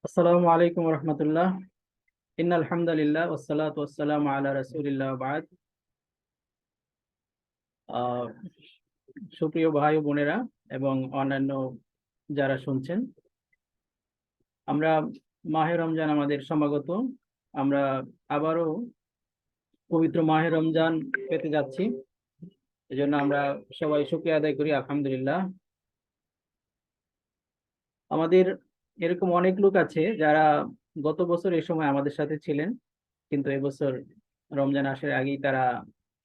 আসসালামু আলাইকুম রহমতুল্লাহ। ইন্নাল হামদুলিল্লাহ ওয়াসসালাতু ওয়াসসালামু আলা রাসূলিল্লাহ বাদ। আহ, সুপ্রিয় ভাই ও বোনেরা এবং অন্যান্য যারা শুনছেন, আমরা মাহে রমজান আমাদের সমাগত। আমরা আবারও পবিত্র মাহে রমজান পেতে যাচ্ছি। এজন্য আমরা সবাই শুকরিয়া আদায় করি, আলহামদুলিল্লাহ। আমাদের এরকম অনেক লোক আছে যারা গত বছর এই সময় আমাদের সাথে ছিলেন, কিন্তু এবছর রমজান আসার আগেই তারা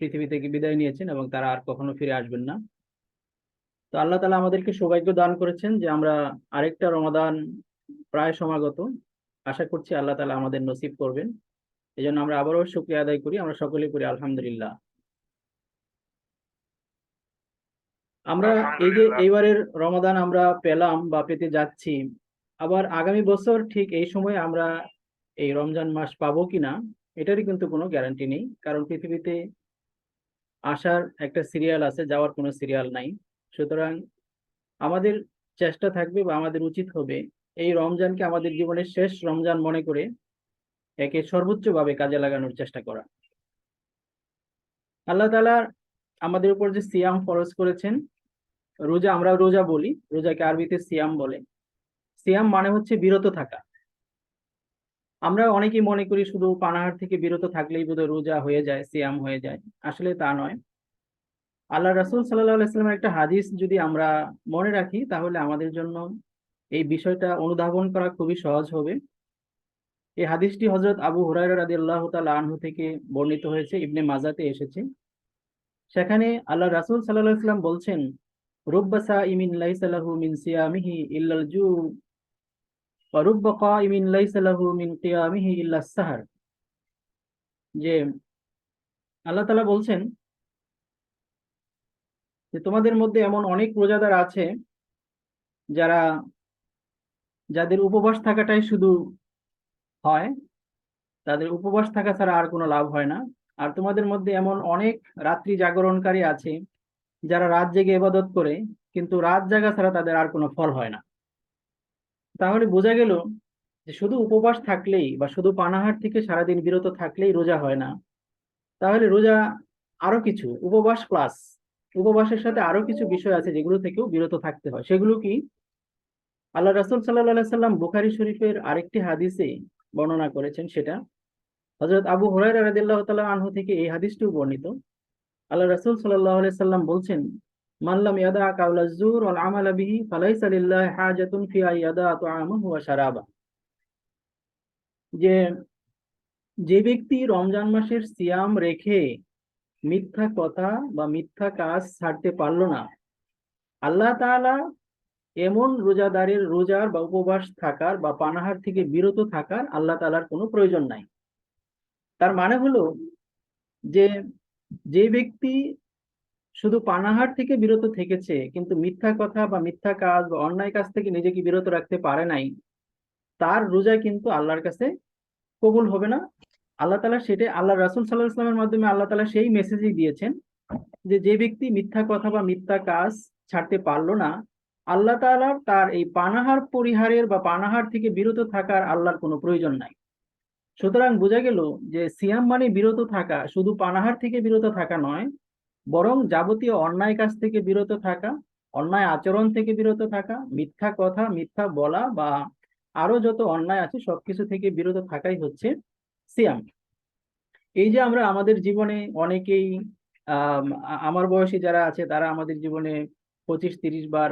পৃথিবী থেকে বিদায় নিয়েছেন এবং তারা আর কখনো ফিরে আসবেন না। তো আল্লাহ তাআলা আমাদেরকে সৌভাগ্য দান করেছেন যে আমরা আরেকটা রমাদান প্রায় সমাগত। আশা করছি আল্লাহ তাআলা আমাদের নসিব করবেন। এই জন্য আমরা আবারও শুকরিয়া আদায় করি, আমরা সকলেই করি আলহামদুলিল্লাহ। আমরা এই যে আলহামদুলিল্লাহ। এইবারের রমাদান আমরা পেলাম বা পেতে যাচ্ছি, আবার আগামী বছর ঠিক এই সময় আমরা এই রমজান মাস পাবো কিনা এটারই কিন্তু কোনো গ্যারান্টি নেই, কারণ পৃথিবীতে আসার একটা সিরিয়াল আছে, যাওয়ার কোনো সিরিয়াল নাই। সুতরাং আমাদের চেষ্টা থাকবে বা আমাদের উচিত হবে এই রমজানকে আমাদের জীবনের শেষ রমজান মনে করে একে সর্বোচ্চভাবে কাজে লাগানোর চেষ্টা করা। আল্লাহ তাআলা আমাদের উপর যে সিয়াম ফরজ করেছেন, রোজা আমরা রোজা বলি, রোজাকে আরবিতে সিয়াম বলে। সিয়াম মানে হচ্ছে বিরত থাকা। আমরা অনেকেই মনে করি শুধু পানাহার থেকে বিরত থাকলেই বোধহয় রোজা হয়ে যায়, সিয়াম হয়ে যায়। আসলে তা নয়। আল্লাহ রাসূল সাল্লাল্লাহু আলাইহি ওয়াসাল্লামের একটা হাদিস যদি আমরা মনে রাখি, তাহলে আমাদের জন্য এই বিষয়টা অনুধাবন করা খুবই সহজ হবে। এই হাদিসটি হযরত আবু হুরায়রা রাদিয়াল্লাহু তাআলা আনহু থেকে বর্ণিত হয়েছে, ইবনে মাজাতে এসেছে। সেখানে আল্লাহ রাসূল সাল্লাল্লাহু আলাইহি ওয়াসাল্লাম বলছেন, রুব্বা সাইমিন লাইসা লাহু মিন সিয়ামিহি ইল্লাল জু ওয়া রুব্বা কাইমিন লাইসা লাহু মিন কিয়ামিহি ইল্লাস সাহর। যে আল্লাহ তাআলা বলছেন যে তোমাদের মধ্যে এমন অনেক রোজাদার আছে যারা যাদের উপবাস থাকাটাই শুধু হয়, তাদের উপবাস থাকা ছাড়া আর কোনো লাভ হয় না। আর তোমাদের মধ্যে এমন অনেক রাত্রি জাগরণকারী আছে যারা রাত জেগে ইবাদত করে, কিন্তু রাত জাগা ছাড়া তাদের আর কোনো ফল হয় না। তাহলে বোঝা গেল যে শুধু উপবাস থাকলেই বা শুধু পানাহার থেকে সারাদিন বিরত থাকলেই রোজা হয় না। তাহলে রোজা আরো কিছু উপবাস প্লাস উপবাসের সাথে আরো কিছু বিষয় আছে যেগুলো থেকেও বিরত থাকতে হয়। সেগুলো কি? আল্লাহ রাসূল সাল্লাল্লাহু আলাইহি সাল্লাম বুখারী শরীফের আরেকটি হাদিসে বর্ণনা করেছেন, সেটা হযরত আবু হুরায়রা রাদিয়াল্লাহু তাআলা আনহু থেকে এই হাদিসটিও বর্ণিত। আল্লাহ রাসূল সাল্লাল্লাহু আলাইহি সাল্লাম বলছেন, মান লাম ইয়াদা কাওলা যুর ওয়াল আমালা বিহি ফালাইসা লিল্লাহি হাজাতুন ফি আন ইয়াদা তুআমাহু ওয়া শারাবা। যে যে ব্যক্তি রমজান মাসের সিয়াম রেখে মিথ্যা কথা বা মিথ্যা কাজ ছাড়তে পারলো না, আল্লাহ তাআলা এমন রোজাদারের রোজার বা উপবাস থাকার বা পানাহার থেকে বিরত থাকার আল্লাহ তাআলার কোনো প্রয়োজন নাই। তার মানে হলো যে যে ব্যক্তি শুধু পানাহার থেকে বিরত থেকেছে কিন্তু মিথ্যা কথা বা মিথ্যা কাজ বা অন্যায় কাজ থেকে নিজেকে বিরত রাখতে পারে নাই, তার রোজা কিন্তু আল্লাহর কাছে কবুল হবে না। আল্লাহ তাআলা সেটা আল্লাহ রাসূল সাল্লাল্লাহু আলাইহি ওয়াসাল্লামের মাধ্যমে আল্লাহ তাআলা সেই মেসেজই দিয়েছেন যে যে ব্যক্তি মিথ্যা কথা বা মিথ্যা কাজ ছাড়তে পারলো না, আল্লাহ তাআলার তার এই পানাহার পরিহারের বা পানাহার থেকে বিরত থাকার আল্লাহর কোনো প্রয়োজন নাই। সুতরাং বোঝা গেল যে সিয়াম মানে বিরত থাকা, শুধু পানাহার থেকে বিরত থাকা নয়, বরং যাবতীয় অন্যায় কাজ থেকে বিরত থাকা, অন্যায় আচরণ থেকে বিরত থাকা, মিথ্যা কথা মিথ্যা বলা বা আরো যত অন্যায় আছে সবকিছু থেকে বিরত থাকাই হচ্ছে সিয়াম। এই যে আমরা আমাদের জীবনে অনেকেই আমার বয়সী যারা আছে তারা আমাদের জীবনে 25-30 বার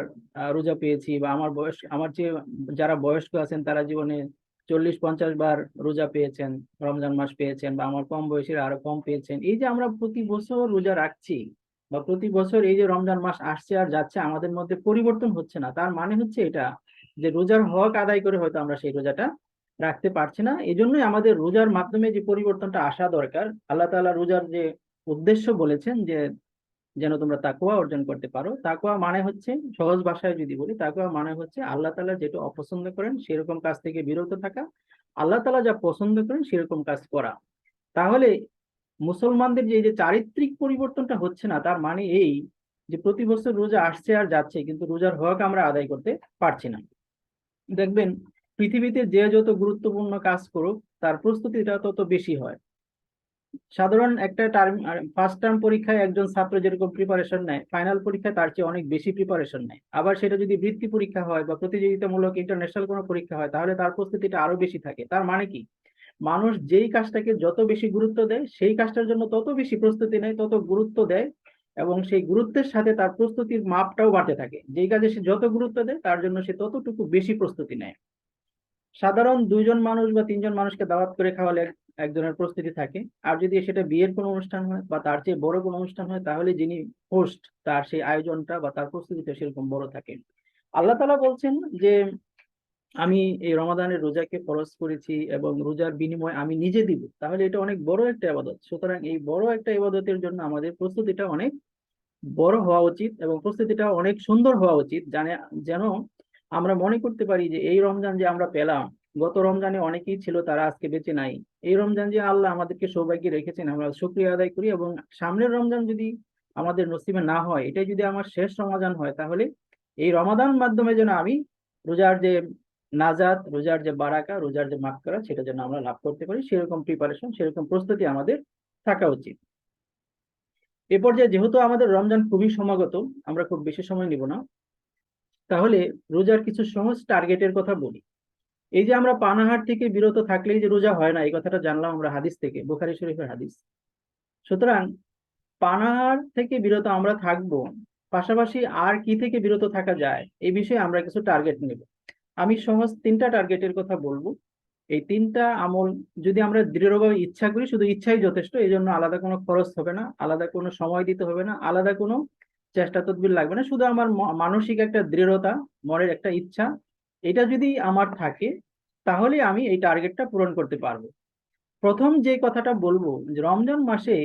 রোজা পেয়েছি, বা আমার বয়স আমার চেয়ে যারা বয়স্ক আছেন তারা জীবনে 40-50 বার রোজা পেয়েছেন, রমজান মাস পেয়েছেন, বা আমার কম বয়সীরা আরো কম পেয়েছেন। এই যে আমরা প্রতি বছর রোজা রাখছি বা প্রতি বছর এই যে রমজান মাস আসছে আর যাচ্ছে, আমাদের মধ্যে পরিবর্তন হচ্ছে না, তার মানে হচ্ছে এটা যে রোজার হক আদায় করে হয়তো আমরা সেই রোজাটা রাখতে পারছি না। এই জন্যই আমাদের রোজার মাধ্যমে যে পরিবর্তনটা আসা দরকার। আল্লাহ তাআলা রোজার যে উদ্দেশ্য বলেছেন যে যেন তোমরা তাকওয়া অর্জন করতে পারো, তাকওয়া মানে হচ্ছে, সহজ ভাষায় যদি বলি, তাকওয়া মানে হচ্ছে আল্লাহ তাআলা যেটা অপছন্দ করেন সেরকম কাজ থেকে বিরত থাকা, আল্লাহ তাআলা যা পছন্দ করেন সেরকম কাজ করা। তাহলে মুসলমানদের যে এই যে চারিত্রিক পরিবর্তনটা হচ্ছে না, তার মানে এই যে প্রতি বছর রোজা আসছে আর যাচ্ছে কিন্তু রোজার হক আমরা আদায় করতে পারছি না। দেখবেন পৃথিবীতে যে যত গুরুত্বপূর্ণ কাজ করুক তার প্রস্তুতিটা তত বেশি হয়। সাধারণ একটা টার্ম, ফার্স্ট টার্ম পরীক্ষায় একজন ছাত্র যেরকম প্রিপারেশন নেয়, ফাইনাল পরীক্ষায় তার চেয়ে অনেক বেশি প্রিপারেশন নেয়। আবার সেটা যদি বৃত্তি পরীক্ষা হয় বা প্রতিযোগিতামূলক ইন্টারন্যাশনাল কোনো পরীক্ষা হয়, তাহলে তার প্রস্তুতিটা আরো বেশি থাকে। তার মানে কি, মানুষ যেই কাজটাকে যত বেশি গুরুত্ব দেয় সেই কাজটার জন্য তত বেশি প্রস্তুতি নেয়, তত গুরুত্ব দেয়, এবং সেই গুরুত্বের সাথে তার প্রস্তুতির মাপটাও বাড়তে থাকে। যেই কাজে সে যত গুরুত্ব দেয় তার জন্য সে ততটুকু বেশি প্রস্তুতি নেয়। সাধারণ দুইজন মানুষ বা তিনজন মানুষকে দাওয়াত করে খাওয়ালে একজনের প্রস্তুতি থাকে। আর যদি সেটা বিয়ের কোনো অনুষ্ঠান হয় বা তার চেয়ে বড় কোনো অনুষ্ঠান হয়, তাহলে যিনি হোস্ট তার সেই আয়োজনটা বা তার প্রস্তুতিটা সেরকম বড় থাকে। আল্লাহ তাআলা বলছেন যে আমি এই রমাদানের রোজাকে ফরজ করেছি এবং রোজার বিনিময়ে আমি নিজে দিব, তাহলে এটা অনেক বড় একটা ইবাদত। সুতরাং এই বড় একটা ইবাদতের জন্য আমাদের প্রস্তুতিটা অনেক বড় হওয়া উচিত এবং প্রস্তুতিটা অনেক সুন্দর হওয়া উচিত, যেন আমরা মনে করতে পারি যে এই রমজান যে আমরা পেলাম, গত রমজানে অনেকেই ছিল তারা আজকে বেঁচে নাই, এই রমজান যে আল্লাহ আমাদেরকে সৌভাগ্যে রেখেছেন, আমরা শুকরিয়া আদায় করি। এবং সামনের রমজান যদি আমাদের নসিবে না হয়, এটাই যদি আমার শেষ রমাদান হয়, তাহলে এই রমাদান মাধ্যমে যেন আমি রোজার যে নাজাত, রোজার যে বারাকা, রোজার যে মাগফিরাত, সেটা যেন আমরা লাভ করতে পারি, সেরকম প্রিপারেশন, সেরকম প্রস্তুতি আমাদের থাকা উচিত। এ পর্যায়ে যেহেতু আমাদের রমজান খুবই সমাগত, আমরা খুব বেশি সময় নিব না, তাহলে রোজার কিছু সহজ টার্গেটের কথা বলি। এই যে আমরা পানাহার থেকে বিরত থাকলেই যে রোজা হয় না, এই কথাটা জানলাম আমরা হাদিস থেকে, বুখারী শরীফের হাদিস। সুতরাং পানাহার থেকে বিরত আমরা থাকবো, পাশাপাশি আর কি থেকে বিরত থাকা যায় এই বিষয়ে আমরা কিছু টার্গেট নেব। আমি সহজ তিনটা টার্গেটের কথা বলবো। এই তিনটা আমল যদি আমরা দৃঢ়ভাবে ইচ্ছা করি, শুধু ইচ্ছাই যথেষ্ট, এই জন্য আলাদা কোনো খরচ হবে না, আলাদা কোনো সময় দিতে হবে না, আলাদা কোনো চেষ্টা তদবির লাগবে না, শুধু আমার মানসিক একটা দৃঢ়তা, মনের একটা ইচ্ছা, এটা যদি আমার থাকে, তাহলে আমি এই টার্গেটটা পূরণ করতে পারবো। প্রথম যে কথাটা বলবো, যে রমজান মাসে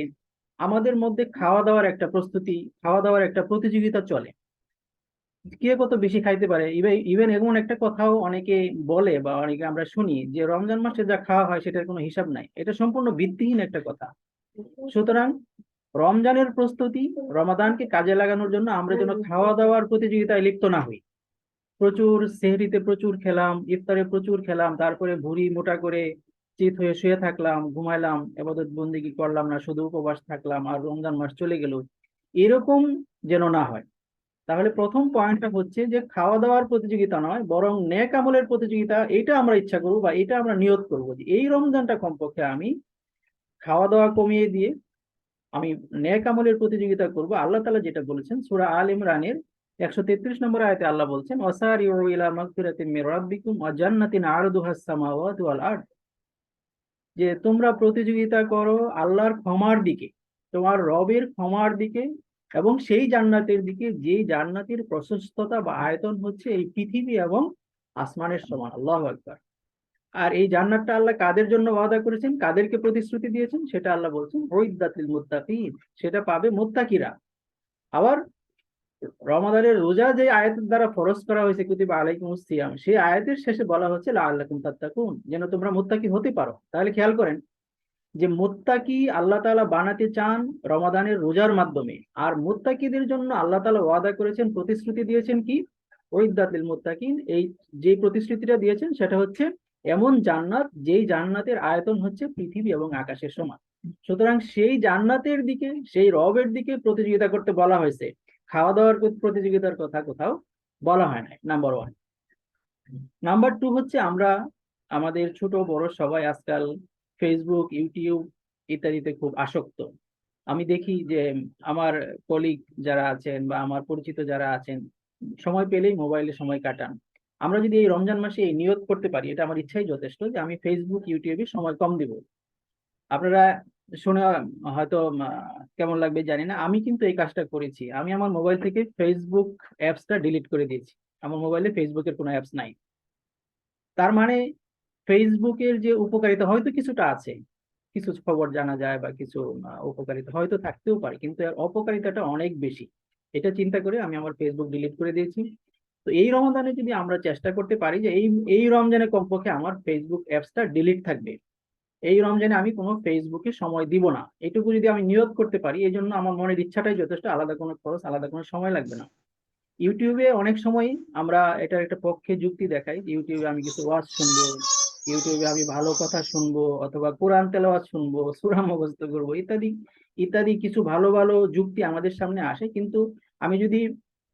আমাদের মধ্যে খাওয়া দাওয়ার একটা প্রস্তুতি, খাওয়া দাওয়ার একটা প্রতিযোগিতা চলে, কে কত বেশি খাইতে পারে। ইভেন এমন একটা কথাও অনেকে বলে বা অনেকে আমরা শুনি যে রমজান মাসে যা খাওয়া হয় সেটার কোনো হিসাব নাই। এটা সম্পূর্ণ ভিত্তিহীন একটা কথা। সুতরাং রমজানের প্রস্তুতি, রমাদানকে কাজে লাগানোর জন্য আমরা যেন খাওয়া দাওয়ার প্রতিযোগিতায় লিপ্ত না হই। প্রচুর সেহরিতে প্রচুর খেলাম, ইফতারে প্রচুর খেলাম, তারপরে ভুঁড়ি মোটা করে চিত হয়ে শুয়ে থাকলাম, ঘুমাইলাম, এবাদত বন্দেগি করলাম না, শুধু উপবাস থাকলাম আর রমজান মাস চলে গেল, এরকম যেন না হয়। তাহলে প্রথম পয়েন্টটা হচ্ছে যে খাওয়া দাওয়ার প্রতিযোগিতা নয়, বরং নেক আমলের প্রতিযোগিতা। এটা আমরা ইচ্ছা করবো বা এটা আমরা নিয়ত করবো যে এই রমজানটা কমপক্ষে আমি খাওয়া দাওয়া কমিয়ে দিয়ে আমি নেক আমলের প্রতিযোগিতা করব। আল্লাহ তাআলা যেটা বলেছেন সূরা আল ইমরানের 133 নম্বর আয়াতে, আল্লাহ বলছেন ওয়াসারিউ ইলা মাগফিরাতিম মির রাব্বিকুম ওয়া জান্নাতিন আরদুহাস সামাওয়াতু ওয়াল আরদ, যে তোমরা প্রতিযোগিতা করো আল্লাহর ক্ষমার দিকে, তোমার রবের ক্ষমার দিকে, এবং সেই জান্নাতের দিকে যে জান্নাতের প্রশস্ততা বা আয়তন হচ্ছে এই পৃথিবী এবং আসমানের সমান। আল্লাহু আকবার। আর এই জান্নাতটা আল্লাহ কাদের জন্য ওয়াদা করেছেন, কাদেরকে প্রতিশ্রুতি দিয়েছেন, সেটা আল্লাহ বলছেন উইদ্দাত লিল মুত্তাকিন, সেটা পাবে মুত্তাকিরা। আবার রমাদানের রোজা যে আয়াতের দ্বারা ফরজ করা হয়েছে কুতিবা আলাইকুমুস সিয়াম, সেই আয়াতের শেষে বলা হচ্ছে লাআল্লাকুম তাত্তাকুন, যেন তোমরা মুত্তাকি হতে পারো। তাহলে খেয়াল করেন যে মুত্তাকি আল্লাহ তাআলা বানাতে চান রমাদানের রোজার মাধ্যমে, আর মুত্তাকিদের জন্য আল্লাহ তাআলা ওয়াদা করেছেন, প্রতিশ্রুতি দিয়েছেন কি, উইদ্দাত লিল মুত্তাকিন। এই যে প্রতিশ্রুতিটা দিয়েছেন সেটা হচ্ছে এমন জান্নাত যেই জান্নাতের আয়তন হচ্ছে পৃথিবী এবং আকাশের সমান। সুতরাং সেই জান্নাতের দিকে, সেই রবের দিকে প্রতিযোগিতা করতে বলা হয়েছে, খাওয়া দাওয়ার প্রতিযোগিতার কথা কোথাও বলা হয় না। Number one. নাম্বার টু হচ্ছে আমরা আমাদের ছোট বড় সবাই আজকাল ফেসবুক, ইউটিউব ইত্যাদিতে খুব আসক্ত। আমি দেখি যে আমার কলিগ যারা আছেন বা আমার পরিচিত যারা আছেন, সময় পেলেই মোবাইলে সময় কাটান। আমরা যদি এই রমজান মাসে এই নিয়ত করতে পারি, এটা আমার ইচ্ছাই যথেষ্ট যে আমি ফেসবুক ইউটিউবে সময় কম দিব। আপনারা শুনে হয়তো কেমন লাগবে জানি না, আমি কিন্তু এই কাজটা করেছি। আমি আমার মোবাইল থেকে ফেসবুক অ্যাপসটা ডিলিট করে দিয়েছি। আমার মোবাইলে ফেসবুকের কোনো অ্যাপস নাই। তার মানে ফেসবুকের যে উপকারিতা হয়তো কিছুটা আছে, কিছু খবর জানা যায় বা কিছু উপকারিতা হয়তো থাকতেও পারে, কিন্তু এর অপকারিতাটা অনেক বেশি। এটা চিন্তা করে আমি আমার ফেসবুক ডিলিট করে দিয়েছি। তো এই রমজানে যদি আমরা চেষ্টা করতে পারি যে এই এই রমজানে কমপক্ষে আমার ফেসবুক অ্যাপসটা ডিলিট থাকবে, এই রমজানে আমি কোনো ফেসবুকে সময় দিব না, এটুকু যদি আমি নিয়ত করতে পারি, এই জন্য আমার মনের ইচ্ছাটাই যথেষ্ট, আলাদা কোনো খরচ, আলাদা কোনো সময় লাগবে না। ইউটিউবে অনেক সময় আমরা এটা একটা পক্ষে যুক্তি দেখাই যে ইউটিউবে আমি কিছু ওয়াজ শুনবো, ইউটিউবে আমি ভালো কথা শুনবো, অথবা কোরআন তেলাওয়াত শুনবো, সূরা মুখস্থ করবো, ইত্যাদি ইত্যাদি কিছু ভালো ভালো যুক্তি আমাদের সামনে আসে। কিন্তু আমি যদি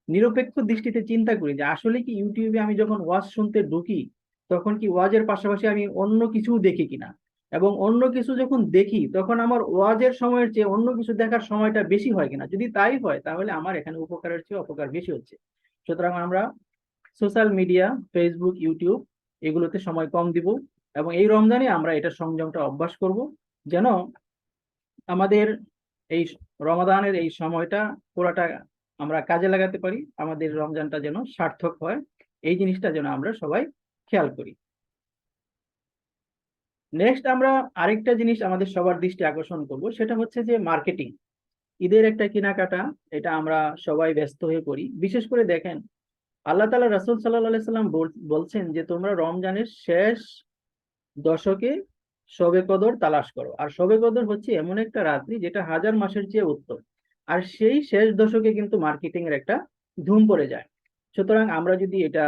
নিরপেক্ষ দৃষ্টিতে চিন্তা করি যে আসলে কি ইউটিউবে আমি যখন ওয়াজ শুনতে ঢুকি তখন কি ওয়াজের পাশাপাশি আমি অন্য কিছু দেখি কিনা, এবং অন্য কিছু যখন দেখি তখন আমার ওয়াজের সময়ের চেয়ে অন্য কিছু দেখার সময়টা বেশি হয় কিনা, যদি তাই হয় তাহলে আমার এখানে উপকারের চেয়ে অপকার বেশি হচ্ছে। সুতরাং আমরা সোশ্যাল মিডিয়া, ফেসবুক, ইউটিউব এগুলোতে সময় কম দিব, এবং এই রমজানে আমরা এটা সংযমটা অভ্যাস করব, যেন আমাদের এই রমাদানের এই সময়টা পুরাটা আমরা কাজে লাগাতে পারি, আমাদের রমজানটা যেন সার্থক হয়, এই জিনিসটা যেন আমরা সবাই খেয়াল করি। নেক্সট আমরা আরেকটা জিনিস আমাদের সবার দৃষ্টি আকর্ষণ করব, সেটা হচ্ছে যে মার্কেটিং। ঈদের একটা কেনাকাটা, এটা আমরা সবাই ব্যস্ত হয়ে পড়ি। বিশেষ করে দেখেন, আল্লাহ তাআলা রাসূল সাল্লাল্লাহু আলাইহি সাল্লাম বলছেন যে তোমরা রমজানের শেষ দশকে শবে কদর তালাশ করো। আর শবে কদর হচ্ছে এমন একটা রাত্রি যেটা হাজার মাসের চেয়ে উত্তম। আর সেই শেষ দশকে কিন্তু মার্কেটিং এর একটা ধুম পড়ে যায়। সুতরাং আমরা যদি এটা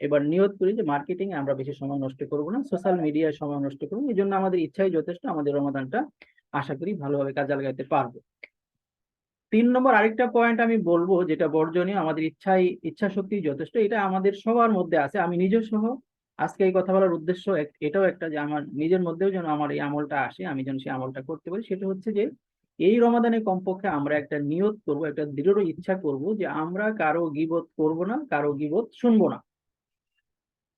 এবার নিয়ত করি যে মার্কেটিং এ আমরা বেশি সময় নষ্ট করব না, সোশ্যাল মিডিয়ায় সময় নষ্ট করবো, এই জন্য আমাদের ইচ্ছাই যথেষ্ট, আমাদের রমাদানটা আশা করি ভালোভাবে কাজে লাগাতে পারবো। 3 নম্বর আরেকটা পয়েন্ট আমি বলবো যেটা বর্জনীয়, আমাদের ইচ্ছা শক্তি যথেষ্ট, এটা আমাদের সবার মধ্যে আছে, আমি নিজের সহ। আজকে এই কথা বলার উদ্দেশ্য এটাও একটা যে আমার নিজের মধ্যেও যেন আমার এই আমলটা আসে, আমি যেন সেই আমলটা করতে পারি। সেটা হচ্ছে যে এই রমাদানে কমপক্ষে আমরা একটা নিয়ত করব, একটা দৃঢ় ইচ্ছা করব যে আমরা কারো গীবত করব না, কারো গীবত শুনবো না।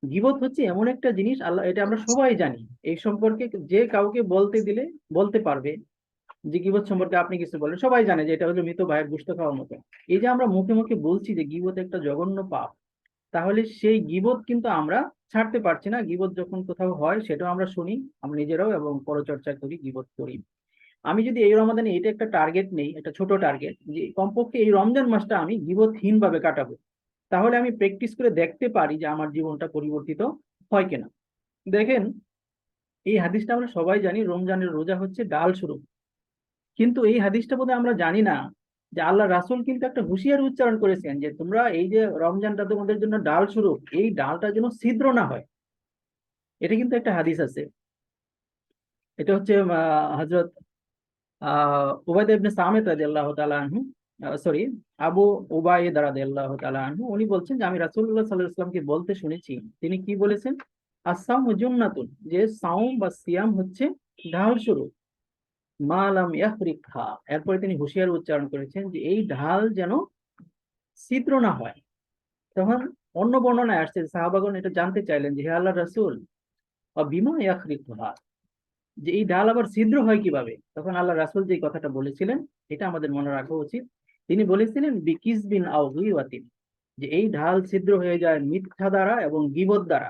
গীবত হচ্ছে এমন একটা জিনিস, আল্লাহ, এটা আমরা সবাই জানি। এই সম্পর্কে যে কাউকে বলতে দিলে বলতে পারবে যে গীবত সম্পর্কে আপনি কিছু বলেন, সবাই জানে যে এটা হলো মৃত ভাইয়ের গোশত খাওয়ার মতো। এই যে আমরা মুখে মুখে বলছি যে গীবত একটা জঘন্য পাপ, তাহলে সেই গীবত কিন্তু আমরা ছাড়তে পারছি না। গীবত যখন কোথাও হয় সেটাও আমরা শুনি, আমরা নিজেরাও এবং পরচর্চা করি, গীবত করি। আমি যদি এই রমাদানে এটা একটা টার্গেট নেই, একটা ছোট টার্গেট, যে কমপক্ষে এই রমজান মাসটা আমি গীবতহীন ভাবে কাটাবো, তাহলে আমি প্র্যাকটিস করে দেখতে পারি যে আমার জীবনটা পরিবর্তিত হয় কিনা। দেখেন, এই হাদিসটা আমরা সবাই জানি, রমজানের রোজা হচ্ছে ডাল স্বরূপ। কিন্তু এই হাদিসটা বোধহয় আমরা জানি না যে আল্লাহ রাসূল কিন্তু একটা হুঁশিয়ারি উচ্চারণ করেছেন যে তোমরা এই যে রমজানটা তোমাদের জন্য ডাল স্বরূপ, এই ডালটা যেন ছিদ্র না হয়। এটা কিন্তু একটা হাদিস আছে। এটা হচ্ছে হযরত উবাইদা ইবনে সামিত রাদিয়াল্লাহু তাআলা আনহু, সরি, আবু উবাইদা রাদিয়াল্লাহু তাআলা আনহু, উনি বলছেন যে আমি রাসূলুল্লাহ সাল্লাল্লাহু আলাইহি ওয়াসাল্লামকে বলতে শুনেছি। তিনি কি বলেছেন? আস-সাওমু জুন্নাতুন, যে সাওম বা সিয়াম হচ্ছে ঢাল স্বরূপ, মা লাম ইয়াখরিকহা। এরপরে তিনি হুঁশিয়ারি উচ্চারণ করেছেন যে এই ঢাল যেন ছিদ্র না হয়। তখন অন্য বর্ণনায় আসছে, সাহাবাগণ এটা জানতে চাইলেন যে হে আল্লাহ রাসূল, বিমা ইয়াখরিকুহা, যে এই ডাল আবার ছিদ্র হয় কিভাবে? তখন আল্লাহ রাসূল যে কথাটা বলেছিলেন, এটা আমাদের মনে রাখা উচিত। তিনি বলেছিলেন বিকিসবিন আও গীওয়াতিন, যে এই ঢাল ছিদ্র হয়ে যায় মিথ্যা দ্বারা এবং গীবত দ্বারা।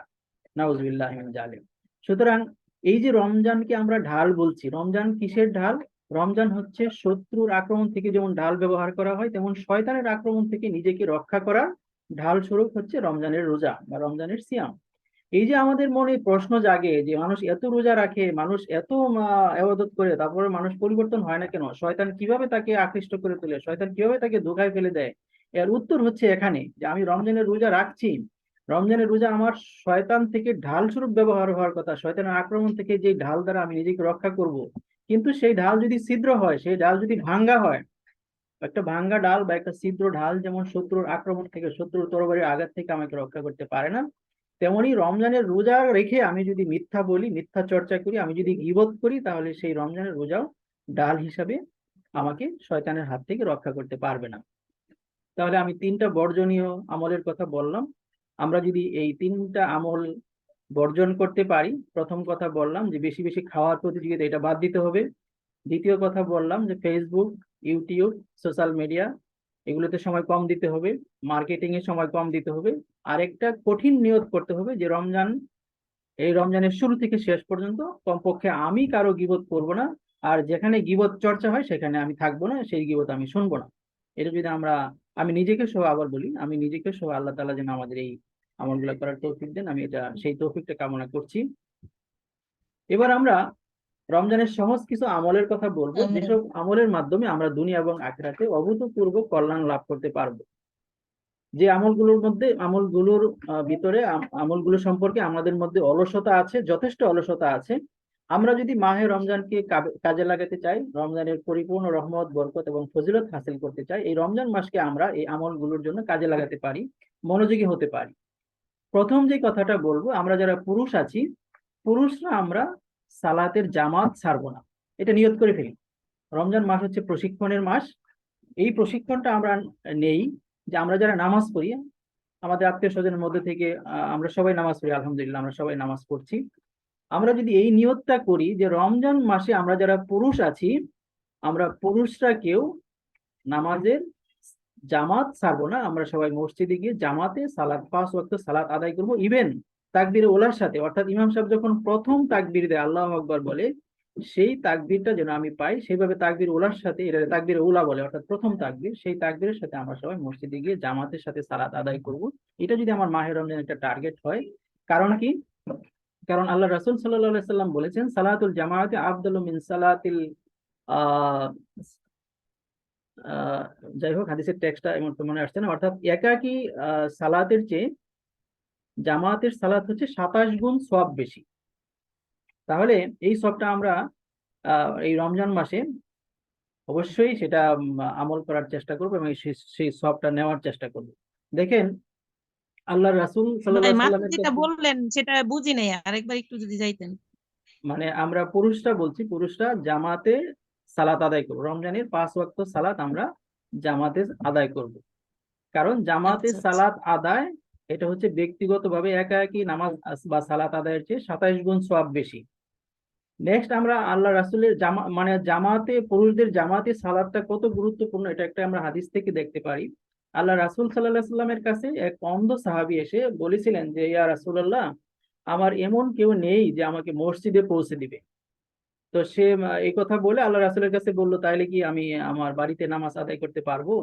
নাউজুবিল্লাহি মিন জালিম। সুতরাং এই যে রমজানকে আমরা ঢাল বলছি, রমজান কিসের ঢাল? রমজান হচ্ছে শত্রুর আক্রমণ থেকে যেমন ঢাল ব্যবহার করা হয়, তেমন শয়তানের আক্রমণ থেকে নিজেকে রক্ষা করার ঢাল স্বরূপ হচ্ছে রমজানের রোজা বা রমজানের সিয়াম। এই যে আমাদের মনে প্রশ্ন জাগে যে মানুষ এত রোজা রাখে, মানুষ এত ইবাদত করে, তারপরে মানুষ পরিবর্তন হয় না কেন? শয়তান কিভাবে তাকে আকৃষ্ট করে তোলে, শয়তান কিভাবে তাকে ধোঁকায় ফেলে দেয়? এর উত্তর হচ্ছে এখানে, যে আমি রমজানের রোজা রাখছি, রমজানের রোজা আমার শয়তান থেকে ঢাল স্বরূপ ব্যবহার হওয়ার কথা, শয়তানের আক্রমণ থেকে যে ঢাল দ্বারা আমি নিজেকে রক্ষা করব। কিন্তু সেই ঢাল যদি ছিদ্র হয়, সেই ঢাল যদি ভাঙ্গা হয়, একটা ভাঙ্গা ডাল বা একটা ছিদ্র ঢাল যেমন শত্রুর আক্রমণ থেকে, শত্রুর তরবারির আঘাত থেকে আমাকে রক্ষা করতে পারে না, তেমনি রমজানের রোজা রেখে আমি যদি মিথ্যা বলি, মিথ্যা চর্চা করি, আমি যদি গীবত করি, তাহলে সেই রমজানের রোজাও ডাল হিসাবে আমাকে শয়তানের হাত থেকে রক্ষা করতে পারবে না। তাহলে আমি 3টা বর্জনীয় আমলের কথা বললাম। আমরা যদি এই 3টা আমল বর্জন করতে পারি, প্রথম কথা বললাম যে বেশি বেশি খাওয়ার প্রতিযোগিতা, এটা বাদ দিতে হবে। দ্বিতীয় কথা বললাম যে ফেসবুক, ইউটিউব, সোশ্যাল মিডিয়া এগুলোতে সময় কম দিতে হবে, মার্কেটিং এ সময় কম দিতে হবে। আরেকটা কঠিন নিয়ত করতে হবে যে এই রমজানের শুরু থেকে শেষ পর্যন্ত কমপক্ষে আমি কারো গীবত করব না, আর যেখানে গীবত চর্চা হয় সেখানে আমি থাকবো না, সেই গীবত আমি শুনবো না। এটা যদি আমি নিজেকে সহ আবার বলি, আমি নিজেকে সহ আল্লাহ তাআলা যেন আমাদের এই আমলগুলো করার তৌফিক দেন, আমি সেই তৌফিকটা কামনা করছি। এবার আমরা রমজানের সহজ কিছু আমলের কথা বলবো, হুম। যেসব আমলের মাধ্যমে আমরা দুনিয়া এবং আখিরাতে অভূতপূর্ব কল্যাণ লাভ করতে পারবো। যে আমলগুলোর ভিতরে আমলগুলো সম্পর্কে আমাদের মধ্যে অলসতা আছে, যথেষ্ট অলসতা আছে। আমরা যদি মাহে রমজানকে কাজে লাগাতে চাই, রমজানের পরিপূর্ণ রহমত, বরকত এবং ফজিলত হাসিল করতে চাই, এই রমজান মাসকে আমরা এই আমলগুলোর জন্য কাজে লাগাতে পারি, মনোযোগী হতে পারি। প্রথম যে কথাটা বলবো, আমরা যারা পুরুষ আছি, পুরুষরা আমরা সালাতের জামাত ছাড়বো না, এটা নিয়ত করে ফেলি। রমজান মাস হচ্ছে প্রশিক্ষণের মাস। এই প্রশিক্ষণটা আমরা নেই যে আমরা যারা নামাজ পড়ি, আমাদের আত্মীয় স্বজনের মধ্যে থেকে আমরা সবাই নামাজ পড়ি, আলহামদুলিল্লাহ আমরা সবাই নামাজ পড়ছি। আমরা যদি এই নিয়তটা করি যে রমজান মাসে আমরা যারা পুরুষ আছি, আমরা পুরুষরা কেউ নামাজের জামাত ছাড়বো না, আমরা সবাই মসজিদে গিয়ে জামাতে সালাত, 5 ওয়াক্ত সালাত আদায় করব। ইভেন তাকবীরে ওলার সাথে, অর্থাৎ ইমাম সাহেব যখন প্রথম তাকবীর দেয় আল্লাহু আকবার বলে, সেই তাকবীরটা যেন আমি পাই, সেইভাবে তাকবীর ওলার সাথে, এটা তাকবীর ওলা বলে, অর্থাৎ প্রথম তাকবীর, সেই তাকবীরের সাথে আমরা সবাই মসজিদে গিয়ে জামাতের সাথে সালাত আদায় করব। এটা যদি আমার মাহে রমজান একটা টার্গেট হয়। কারণ কি? কারণ আল্লাহ রাসূল সাল্লাল্লাহু আলাইহি সাল্লাম বলেছেন, সালাতুল জামাআতি আফদালু মিন সালাতিল আহ আহ যাই হোক, হাদিসের টেক্সটটা এমন তো মনে আসছে না, অর্থাৎ একাকী সালাতের চেয়ে জামাতের সালাত হচ্ছে 27 গুণ সওয়াব বেশি। তাহলে এই সবটা আমরা এই রমজান মাসে অবশ্যই সেটা আমল করার চেষ্টা করবো এবং সেই সবটা নেওয়ার চেষ্টা করবো। দেখেন, আল্লাহ রাসূল সাল্লাল্লাহু ভাই আলাইহি মাত্র সাল্লামের যেটা কাছে, বললেন সেটা বুঝি নাই, আরেকবার একটু যদি যাইতেন। মানে আমরা পুরুষরা বলছি, পুরুষরা জামাতে সালাত আদায় করবো, রমজানের 5 ওয়াক্ত সালাত আমরা জামাতে আদায় করব। কারণ জামাতে আচ্ছা আচ্ছা। সালাত আদায়, এটা হচ্ছে ব্যক্তিগতভাবে একা একই নামাজ বা সালাত আদায়ের চেয়ে 27 গুণ সওয়াব বেশি। নেক্সট, আমরা আল্লাহ রাসূলের মানে জামাতে, পুরুষদের জামাতে সালাতটা কত গুরুত্বপূর্ণ, এটা একটা আমরা হাদিস থেকে দেখতে পারি। আল্লাহ রাসূল সাল্লাল্লাহু আলাইহি সাল্লামের কাছে এক অন্ধ সাহাবী এসে বলেছিলেন যে, ইয়া রাসূলুল্লাহ, আমার এমন কেউ নেই যে আমাকে মসজিদে পৌঁছে দিবে। তো সে এই কথা বলে আল্লাহ রাসূলের কাছে বললো, তাইলে কি আমি আমার বাড়িতে নামাজ আদায় করতে পারবো?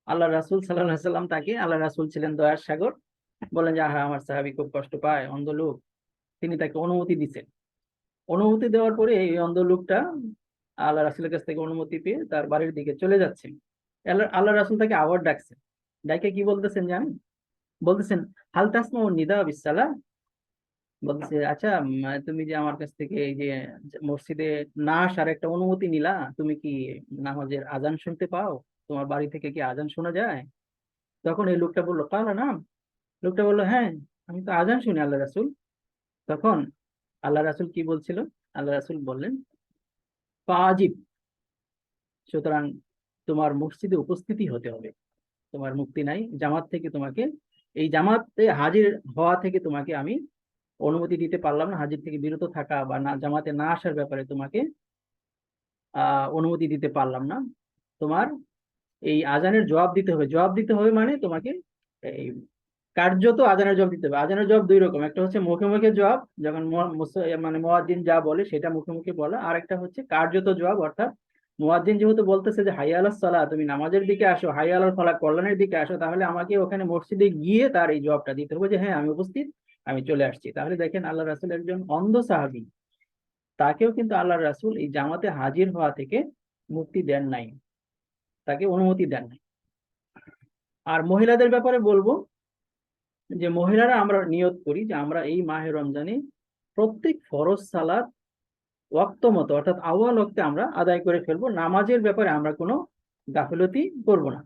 আল্লাহ রাসূল সাল্লাল্লাহু আলাইহি সাল্লাম তাকে, আল্লাহ রাসূল ছিলেন দয়ার সাগর, বলেন যে হ্যাঁ, আমার সাহাবী খুব কষ্ট পায়, অন্ধ লোক। তিনি তাকে অনুমতি দিচ্ছেন। অনুমতি দেওয়ার পরে এই অন্ধ লোকটা আল্লাহ রাসূলের কাছ থেকে অনুমতি পেয়ে তার বাড়ির দিকে চলে যাচ্ছেন। আল্লাহ রাসূল তাকে আবার ডাকছেন। ডাকে কি বলতেছেন জানেন? বলতেছেন, হাল তাসমাউ নিদা বিসসালাহ। বলতেছে, আচ্ছা, তুমি যে আমার কাছ থেকে এই যে মসজিদে না আসার একটা অনুমতি নিলা, তুমি কি নামাজের আজান শুনতে পাও? তোমার বাড়ি থেকে কি আজান শোনা যায়? তখন এই লোকটা বললো, কালা না। লোকটা বললো, হ্যাঁ, আমি তো আজান শুনি আল্লাহ রাসূল। তখন আল্লাহ রাসূল কি বলছিল? আল্লাহ রাসূল বললেন, ফাজিব, সুতরাং তোমার মসজিদে উপস্থিতি হতে হবে, তোমার মুক্তি নাই। জামাত থেকে তোমাকে, এই জামাতে হাজির হওয়া থেকে তোমাকে আমি অনুমতি দিতে পারলাম না, হাজির থেকে বিরত থাকা বা না জামাতে না আসার ব্যাপারে তোমাকে অনুমতি দিতে পারলাম না। তোমার এই আজানের জবাব দিতে হবে। জবাব দিতে হবে মানে তোমাকে এই কার্যত আজানের জবাব দিতে হবে। আজানের জবাব দুই রকম, একটা হচ্ছে মুখে মুখে জবাব, যখন মানে মুয়াজ্জিন যা বলে সেটা মুখে মুখে বলা, আর একটা হচ্ছে কার্যত জবাব, অর্থাৎ মুয়াজ্জিন যেহেতু বলতেছে যে হাইয়া আলাস সালাহ, তুমি নামাজের দিকে আসো, হাইয়া আলাল ফালাহ, কল্যাণের দিকে আসো, তাহলে আমাকে ওখানে মসজিদে গিয়ে তার এই জবাবটা দিতে হবে যে হ্যাঁ, আমি উপস্থিত, আমি চলে আসছি। তাহলে দেখেন, আল্লাহ রাসূল একজন অন্ধ সাহাবী, তাকেও কিন্তু আল্লাহ রাসূল এই জামাতে হাজির হওয়া থেকে মুক্তি দেন নাই, তাকে অনুমতি দেন নাই। আর মহিলাদের ব্যাপারে বলবো যে মহিলারা আমরা নিয়ত করি যে আমরা এই মাহে রমজানে প্রত্যেক ফরজ সালাত ওয়াক্ত মতো, অর্থাৎ আউয়াল ওয়াক্তে আমরা আদায় করে ফেলবো, নামাজের ব্যাপারে আমরা কোনো গাফিলতি করব না।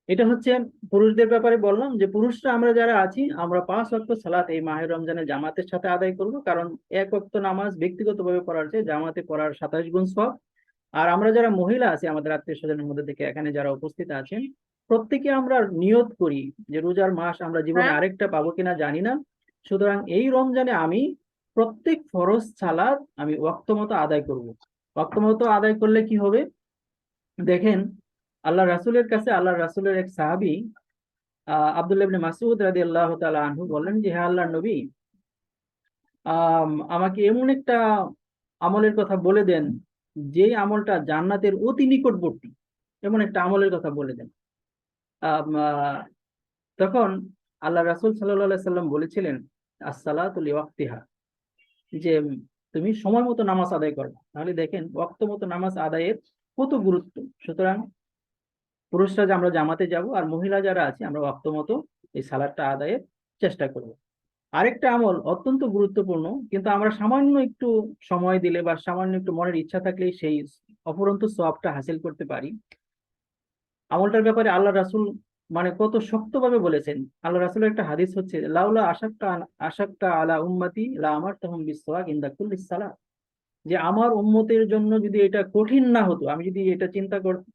এটা হচ্ছে পুরুষদের ব্যাপারে বললাম যে পুরুষরা আমরা যারা আছি, আমরা 5 ওয়াক্ত সালাত এই মাহে রমজানে জামাতের সাথে আদায় করব, কারণ এক ওয়াক্ত নামাজ ব্যক্তিগতভাবে পড়ার চেয়ে জামাতে পড়ার 27 গুণ সওয়াব। আর আমরা যারা মহিলা আছি, আমাদের আত্মীয় স্বজনের মধ্যে থেকে এখানে যারা উপস্থিত আছেন, প্রত্যেকে আমরা নিয়ত করি যে রোজার মাস আমরা জীবনে হ্যাঁ। আরেকটা পাবো কিনা জানি না, সুতরাং এই রমজানে আমি প্রত্যেক ফরজ সালাত আমি ওয়াক্ত মতো আদায় করব। ওয়াক্ত মতো আদায় করলে কি হবে? দেখেন, আল্লাহ রাসূলের কাছে আল্লাহ রাসূলের এক সাহাবী আব্দুল্লাহ ইবনে মাসউদ রাদিয়াল্লাহু তাআলা আনহু বললেন যে, হে আল্লাহর নবী, আমাকে এমন একটা আমলের কথা বলে দেন, যে আমলটা জান্নাতের অতি নিকটবর্তী, এমন একটা আমলের কথা বলে দেন। আম, আহ, তখন আল্লাহ রাসূল সাল্লাল্লাহু আলাইহি সাল্লাম বলেছিলেন, আসসালাতু লিওয়াক্তিহা, যে তুমি সময় মতো নামাজ আদায় করবে। তাহলে দেখেন ওয়াক্ত মতো নামাজ আদায়ের কত গুরুত্ব। সুতরাং পুরুষরা যে আমরা জামাতে যাব, আর মহিলা যারা আছে আমরা ওয়াক্ত মতো এই সালাদটা আদায়ের চেষ্টা করব। আরেকটা আমল অত্যন্ত গুরুত্বপূর্ণ, কিন্তু আমরা সামান্য একটু সময় দিলে বা সামান্য একটু মনের ইচ্ছা থাকলেই সেই অফুরন্ত সওয়াবটা হাসিল করতে পারি। আমলটার ব্যাপারে আল্লাহ রাসূল মানে কত শক্তভাবে বলেছেন। আল্লাহ রাসূলের একটা হাদিস হচ্ছে, লাউলা আশাক্কা আলা উম্মতি লা আমারতাহুম বিসওয়াক ইনদা কুল্লি সালাত, যে আমার উম্মতের জন্য যদি এটা কঠিন না হতো, আমি যদি এটা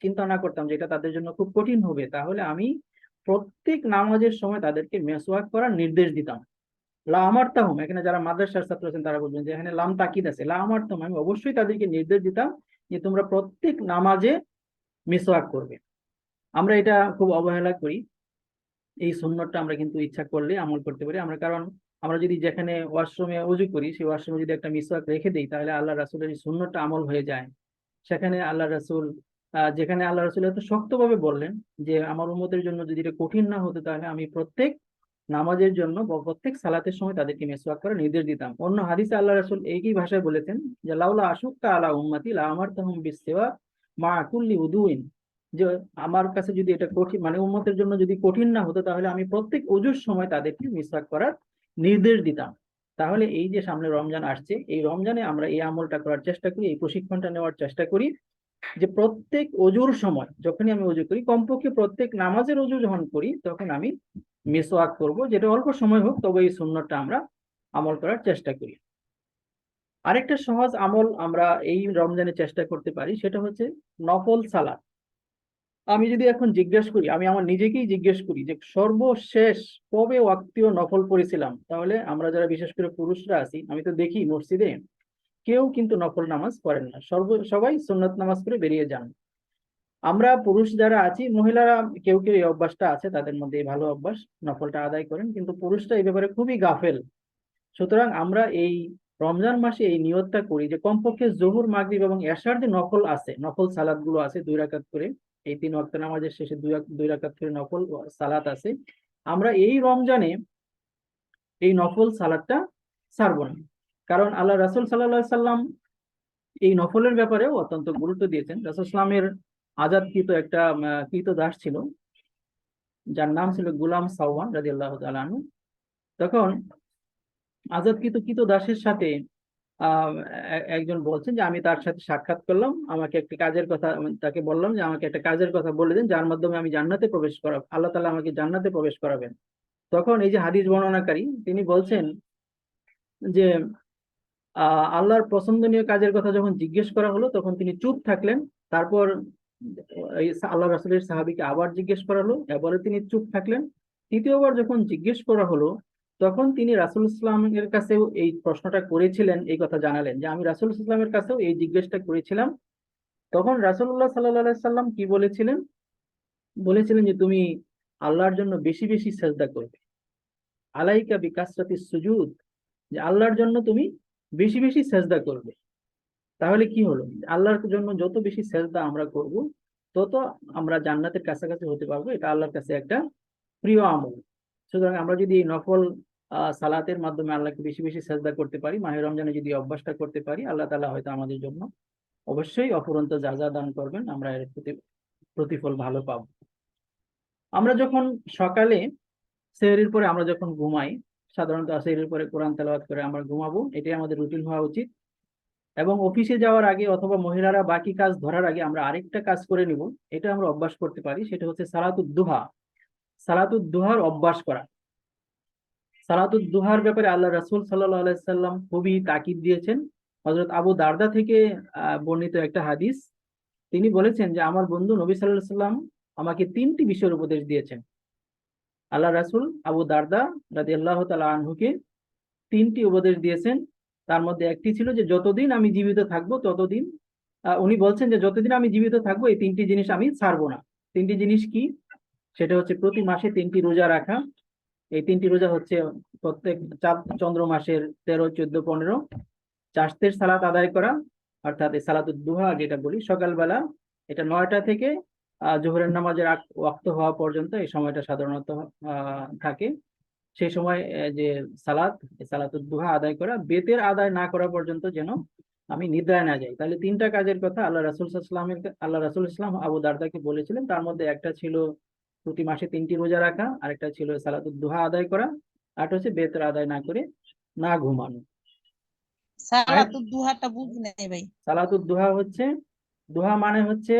চিন্তা না করতাম যে এটা তাদের জন্য খুব কঠিন হবে, তাহলে আমি প্রত্যেক নামাজের সময় তাদেরকে মেসওয়াক করার নির্দেশ দিতাম। লা আমারতাহুম, এখানে যারা মাদ্রাসার ছাত্র আছেন তারা বলবেন যে এখানে লাম তাকিদ আছে, লা আমারতাহুম, আমি অবশ্যই তাদেরকে নির্দেশ দিতাম যে তোমরা প্রত্যেক নামাজে মিসওয়াক করবে। আমরা এটা খুব অবহেলা করি। এই সুন্নতটা আমরা কিন্তু ইচ্ছা করলে আমল করতে পারি আমরা, কারণ আমরা যদি যেখানে ওয়াশরুমে অজু করি সেই ওয়াশরুমে যদি একটা মিসওয়াক রেখে দিই, তাহলে আল্লাহ রাসূলের এই সুন্নতটা আমল হয়ে যায়। সেখানে আল্লাহ রাসূল যেখানে আল্লাহ রাসূল এত শক্তভাবে বললেন যে আমার উম্মতের জন্য যদি এটা কঠিন না হতো, তাহলে আমি প্রত্যেক নামাজের জন্য বা প্রত্যেক সালাতের সময় তাদেরকে মিসওয়াক করার নির্দেশ দিতাম। অন্য হাদিসে আল্লাহ রাসূল একই ভাষায় বলেছেন যে লাউলা আশুক্কা আলা উম্মতি লা আমারতাহুম বিসওয়াক মা কুল্লি উদুইন, যে আমার কাছে যদি এটা কঠিন মানে উম্মতের জন্য যদি কঠিন না হতো, তাহলে আমি প্রত্যেক ওযুর সময় তাদেরকে মিসওয়াক করার নির্দেশ দিতাম। তাহলে এই যে সামনে রমজান আসছে, এই রমজানে আমরা এই আমলটা করার চেষ্টা করি, এই প্রশিক্ষণটা নেওয়ার চেষ্টা করি, যে প্রত্যেক অজুর সময় যখনই আমি অজু করি, কমপক্ষে প্রত্যেক নামাজের অজু যখন করি তখন আমি মিসওয়াক করব, যেটা অল্প সময় হোক, তবে এই সুন্নতটা আমরা আমল করার চেষ্টা করি। আরেকটা সহজ আমল আমরা এই রমজানে চেষ্টা করতে পারি, সেটা হচ্ছে নফল সালাত। আমি যদি এখন জিজ্ঞেস করি, আমি আমার নিজেকেই জিজ্ঞেস করি যে সর্বশেষ কবে ওয়াক্তীয় নফল পড়েছিলাম, তাহলে আমরা যারা বিশেষ করে পুরুষরা আছি, আমি তো দেখি মসজিদে কেউ কিন্তু নফল নামাজ পড়েন না, সবাই সুন্নত নামাজ পড়ে বেরিয়ে যান। আমরা পুরুষ যারা আছি, মহিলারা কেউ কেউ এই অভ্যাসটা আছে, তাদের মধ্যে এই ভালো অভ্যাস, নফলটা আদায় করেন, কিন্তু পুরুষরা এই ব্যাপারে খুবই গাফেল। সুতরাং আমরা এই রমজান মাসে এই নিয়তটা করি যে কমপক্ষে জোহর, মাগরিব এবং এশার যে নফল আছে, নফল সালাত গুলো আছে 2 রাকাত করে, এই 3 ওয়াক্ত নামাজের শেষে 2 রাকাত করে নফল সালাত আছে, আমরা এই রমজানে এই নফল সালাতটা ছাড়বো না। কারণ আল্লাহ রাসূল সাল্লাল্লাহু সাল্লাম এই নফলের ব্যাপারেও অত্যন্ত গুরুত্ব দিয়েছেন। রাসূল সাল্লামের আজাদকৃত একটা কৃত দাস ছিল, যার নাম ছিল গুলাম সাওয়ান রাদিয়াল্লাহু তাআলা আনহু। তখন আজাদকৃত কৃত দাসের সাথে একজন বলছেন যে আমি তার সাথে সাক্ষাৎ করলাম, আমাকে একটা কাজের কথা, আমি তাকে বললাম যে আমাকে একটা কাজের কথা বলে দিন যার মাধ্যমে আমি জান্নাতে প্রবেশ করাব, আল্লাহ তাআলা আমাকে জান্নাতে প্রবেশ করাবেন। তখন এই যে হাদিস বর্ণনাকারী তিনি বলছেন যে আল্লাহর পছন্দনীয় কাজের কথা যখন জিজ্ঞেস করা হলো তখন তিনি চুপ থাকলেন। তারপর এই আল্লাহ রাসূলের সাহাবীকে আবার জিজ্ঞেস করা হলো, এবারে তিনি চুপ থাকলেন। তৃতীয়বার যখন জিজ্ঞেস করা হলো, তখন তিনি রাসূল ইসলামের কাছেও এই প্রশ্নটা করেছিলেন, এই কথা জানালেন যে আমি রাসূল ইসলামের কাছেও এই জিজ্ঞেসটা করেছিলাম। তখন রাসূলুল্লাহ সাল্লাল্লাহু আলাইহি সাল্লাম কি বলেছিলেন, বলেছিলেন যে তুমি আল্লাহর জন্য বেশি বেশি সেজদা করবে, আলাইকা বিকাসরাতিস সুজুদ, যে আল্লাহর জন্য তুমি বেশি বেশি সেজদা করবে। তাহলে কি হলো, আল্লাহর জন্য যত বেশি সেজদা আমরা করব, তত আমরা জান্নাতের কাছাকাছি হতে পারবো, এটা আল্লাহর কাছে একটা প্রিয় আমল। সুতরাং আমরা যদি এই নফল সালাতের মাধ্যমে আল্লাহকে বেশি বেশি সেজদা করতে পারি, মাহে রমজানে যদি অভ্যাসটা করতে পারি, আল্লাহ তাআলা হয়তো আমাদের জন্য অবশ্যই অফুরন্ত যাজা দান করবেন, আমরা এর প্রতিফল ভালো পাবো। আমরা যখন সকালে সেহরির পরে আমরা যখন ঘুমাই, সাধারণত সেহরির পরে কোরআন তেলাওয়াত করে আমরা ঘুমাবো, এটাই আমাদের রুটিন হওয়া উচিত। এবং অফিসে যাওয়ার আগে অথবা মহিলারা বাকি কাজ ধরার আগে আমরা আরেকটা কাজ করে নিব, এটা আমরা অভ্যাস করতে পারি, সেটা হচ্ছে সালাতুদ দুহা, সালাতুদ দুহার অভ্যাস করা। সালাতুদ দুহার ব্যাপারে আল্লাহ রাসূল সাল্লাল্লাহু আলাইহি সাল্লাম খুবই তাকিদ দিয়েছেন। হযরত আবু দারদা থেকে বর্ণিত একটা হাদিস, তিনি বলেছেন যে আমার বন্ধু নবী সাল্লাল্লাহু আলাইহি সাল্লাম আমাকে 3টি বিষয়ের উপদেশ দিয়েছেন। আল্লাহ রাসূল আবু দারদা রাদিয়াল্লাহু তাআলা আনহুকে 3টি উপদেশ দিয়েছেন। তার মধ্যে একটি ছিল যে যতদিন আমি জীবিত থাকবো ততদিন, উনি বলছেন যে যতদিন আমি জীবিত থাকবো এই 3টি জিনিস আমি ছাড়বো না। 3টি জিনিস কি? সেটা হচ্ছে প্রতি মাসে 3টি রোজা রাখা। এই 3টি রোজা হচ্ছে প্রত্যেক চন্দ্র মাসের 13, 14, 15 চাশতের সালাত আদায় করা, অর্থাৎ এই সালাতুদ দুহা যেটা বলি সকালবেলা, এটা 9টা থেকে জোহরের নামাজের ওয়াক্ত হওয়া পর্যন্ত এই সময়টা সাধারণত থাকে। সেই সময় যে সালাতুদ দুহা আদায় করা, বেতের আদায় না করা পর্যন্ত যেন আমি নিদ্রায় না যাই। তাহলে তিনটা কাজের কথা আল্লাহ রাসূল ইসলাম আবু দারদাকে বলেছিলেন। তার মধ্যে একটা ছিল প্রতি মাসে 3টি রোজা রাখা, আরেকটা ছিল সালাতুদ দুহা আদায় করা, আর হচ্ছে বেতর আদায় না করে না ঘুমানো। আর সালাতুদ দুহাটা বুঝি নাই ভাই। সালাতুদ দুহা হচ্ছে, দুহা মানে হচ্ছে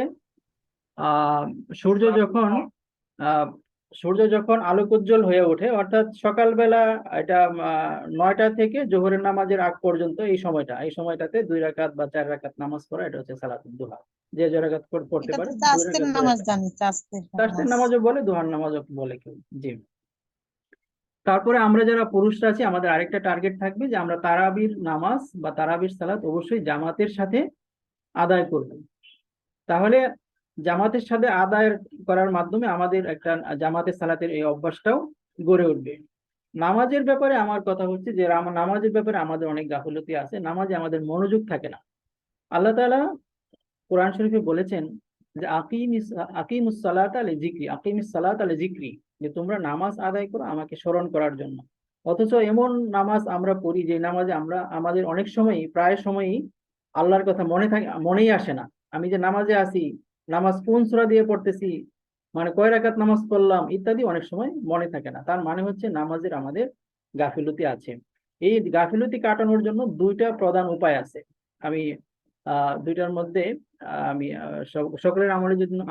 আহ সূর্য যখন আহ সূর্য যখন আলোকোজ্জ্বল হয়ে ওঠে, অর্থাৎ সকালবেলা, এটা 9টা থেকে জোহরের নামাজের আগ পর্যন্ত, এই সময়টাতে 2 রাকাত বা 4 রাকাত নামাজ পড়া, এটা হচ্ছে সালাতুদ দুহা। যে 2 রাকাত পড়তে এটা পারে, তো 2 চাষের রাকাত 2 নামাজ রাকাত। জানি, চাষের তাসতের নামাজ। নামাজও বলে, দুহার নামাজও বলে কেউ। জি। তারপরে আমরা যারা পুরুষরা আছি, আমাদের আরেকটা টার্গেট থাকবে যে আমরা তারাবির নামাজ বা তারাবির সালাত অবশ্যই জামাতের সাথে আদায় করব। তাহলে জামাতের সাথে আদায় করার মাধ্যমে আমাদের একটা জামাতের সালাতের এই অভ্যাসটাও গড়ে উঠবে। নামাজের ব্যাপারে আমার কথা হচ্ছে যে নামাজের ব্যাপারে আমাদের অনেক গাফিলতি আছে, নামাজে আমাদের মনোযোগ থাকে না। আল্লাহ তাআলা কোরআন শরীফে বলেছেন যে আকিমুস সালাতা লিযিকরি, আকিমিস সালাতা লিযিকরি, যে তোমরা নামাজ আদায় করো আমাকে স্মরণ করার জন্য। অথচ এমন নামাজ আমরা পড়ি যে নামাজে আমরা আমাদের অনেক সময়ই, প্রায় সময়ই আল্লাহর কথা মনেই আসে না। আমি যে নামাজে আছি, নামাজ কোন সূরা দিয়ে পড়তেছি, মানে কয় রাকাত নামাজ পড়লাম ইত্যাদি অনেক সময় মনে থাকে না। তার মানে হচ্ছে নামাজের আমাদের গাফিলতি আছে। এই গাফিলতি কাটানোর জন্য 2টা প্রধান উপায় আছে। আমি দুইটার মধ্যে আমি সকলের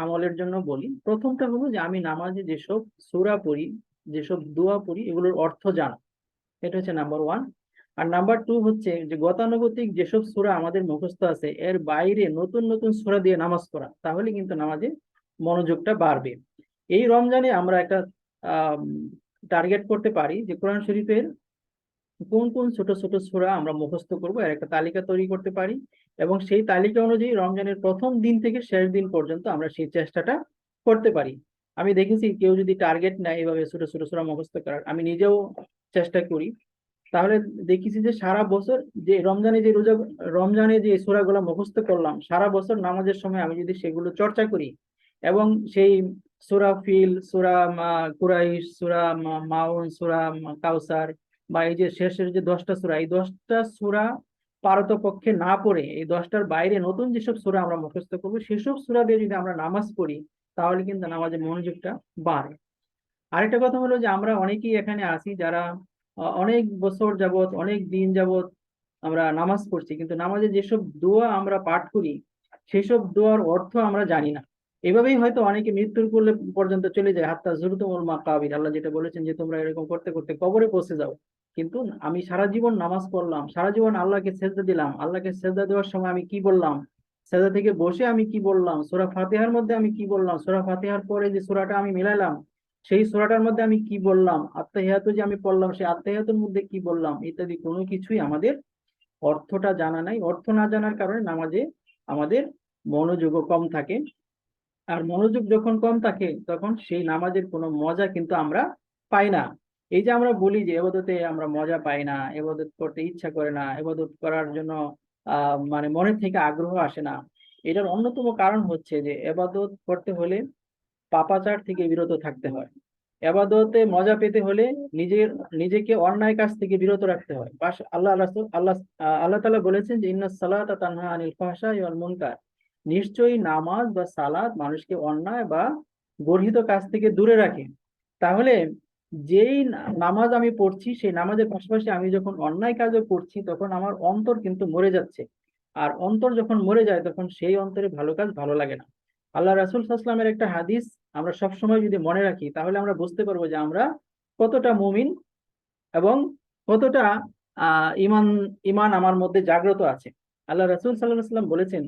আমলের জন্য বলি। প্রথমটা হলো যে আমি নামাজে যেসব সূরা পড়ি, যেসব দোয়া পড়ি, এগুলোর অর্থ জানা। এটা হচ্ছে নাম্বার 1। আর নাম্বার 2 হচ্ছে যে গতানুগতিক যেসব সূরা আমাদের মুখস্থ আছে, এর বাইরে নতুন নতুন সূরা দিয়ে নামাজ পড়া, তাহলে কিন্তু নামাজে মনোযোগটা বাড়বে। এই রমজানে আমরা একটা টার্গেট করতে পারি যে কোরআন শরীফের কোন কোন ছোট ছোট সূরা আমরা মুখস্থ করব, এর একটা তালিকা তৈরি করতে পারি। এবং সেই তালিকা অনুযায়ী রমজানের প্রথম দিন থেকে শেষ দিন পর্যন্ত আমরা সেই চেষ্টাটা করতে পারি। আমি দেখেছি কেউ যদি টার্গেট নেয় এভাবে ছোট ছোট সূরা মুখস্থ করার, আমি নিজেও চেষ্টা করি, তাহলে দেখেছি যে সারা বছর, যে রমজানে যে সূরাগুলো মুখস্থ করলাম, সারা বছর নামাজের সময় আমি যদি সেগুলো চর্চা করি এবং সেই সূরা ফিল, সূরা কুরাইশ, সূরা মাউন, সূরা কাউসার, বা এই যে শেষের যে 10টা সূরা, এই 10টা সূরা পারতপক্ষে না পড়ে এই 10টার বাইরে নতুন যেসব সূরা আমরা মুখস্থ করবো, সেসব সূরা দিয়ে যদি আমরা নামাজ পড়ি, তাহলে কিন্তু নামাজের মনোযোগটা বাড়ে। আরেকটা কথা হলো যে আমরা অনেকেই এখানে আছি যারা অনেক বছর যাবত, অনেক দিন যাবত আমরা নামাজ পড়ছি, কিন্তু নামাজে যেসব দোয়া আমরা পাঠ করি, সেসব দোয়ার অর্থ আমরা জানি না। এভাবেই হয়তো অনেকে মৃত্যুর কোলে পর্যন্ত চলে যায়, হাত্তা জুরতুমুল মাকাবির, আল্লাহ যেটা বলেছেন যে তোমরা এরকম করতে করতে কবরে পৌঁছে যাও। কিন্তু আমি সারা জীবন নামাজ পড়লাম, সারা জীবন আল্লাহকে সেজদা দিলাম, আল্লাহকে সেজদা দেওয়ার সময় আমি কি বললাম, সেজদা থেকে বসে আমি কি বললাম, সূরা ফাতিহার মধ্যে আমি কি বললাম, সূরা ফাতিহার পরে যে সূরাটা আমি মিলাইলাম সেই সূরাটার মধ্যে আমি কি বললাম, আত্তাহিয়াতু যে আমি পড়লাম সেই আত্তাহিয়াতুর মধ্যে কি বললাম, ইত্যাদি কোনো কিছুই আমাদের অর্থটা জানা নাই। অর্থ না জানার কারণে নামাজে আমাদের মনোযোগও কম থাকে। আর মনোযোগ যখন কম থাকে, তখন সেই নামাজের কোনো মজা কিন্তু আমরা পাই না। এই যে আমরা বলি যে এবাদতে আমরা মজা পাই না, এবাদত করতে ইচ্ছা করে না, এবাদত করার জন্য মানে মনের থেকে আগ্রহ আসে না, এটার অন্যতম কারণ হচ্ছে যে এবাদত করতে হলে পাপাচার থেকে বিরত থাকতে হয়। এবাদতে মজা পেতে হলে নিজেকে অন্যায় কাজ থেকে বিরত রাখতে হয়। বাস আল্লাহ রাসূল আল্লাহ আল্লাহ তাআলা বলেছেন যে ইন্নাস সালাতা তানহা আনিল ফাহশাই ওয়াল মুনকার, নিশ্চয়ই নামাজ বা সালাত মানুষকে অন্যায় বা গর্হিত কাজ থেকে দূরে রাখে। তাহলে যেই নামাজ আমি পড়ছি, সেই নামাজের পাশাপাশি আমি যখন অন্যায় কাজও করছি, তখন আমার অন্তর কিন্তু মরে যাচ্ছে। আর অন্তর যখন মরে যায়, তখন সেই অন্তরে ভালো কাজ ভালো লাগে না। আল্লাহ রাসূল সাল্লাল্লাহু আলাইহি ওয়াসাল্লামের একটা হাদিস আমরা সব সময় যদি মনে রাখি, তাহলে আমরা বুঝতে পারবো যে আমরা কতটা মুমিন এবং কতটা ইমান ইমান আমার মধ্যে জাগ্রত আছে। আল্লাহ রাসূল সাল্লাল্লাহু আলাইহি ওয়াসাল্লাম বলেছেন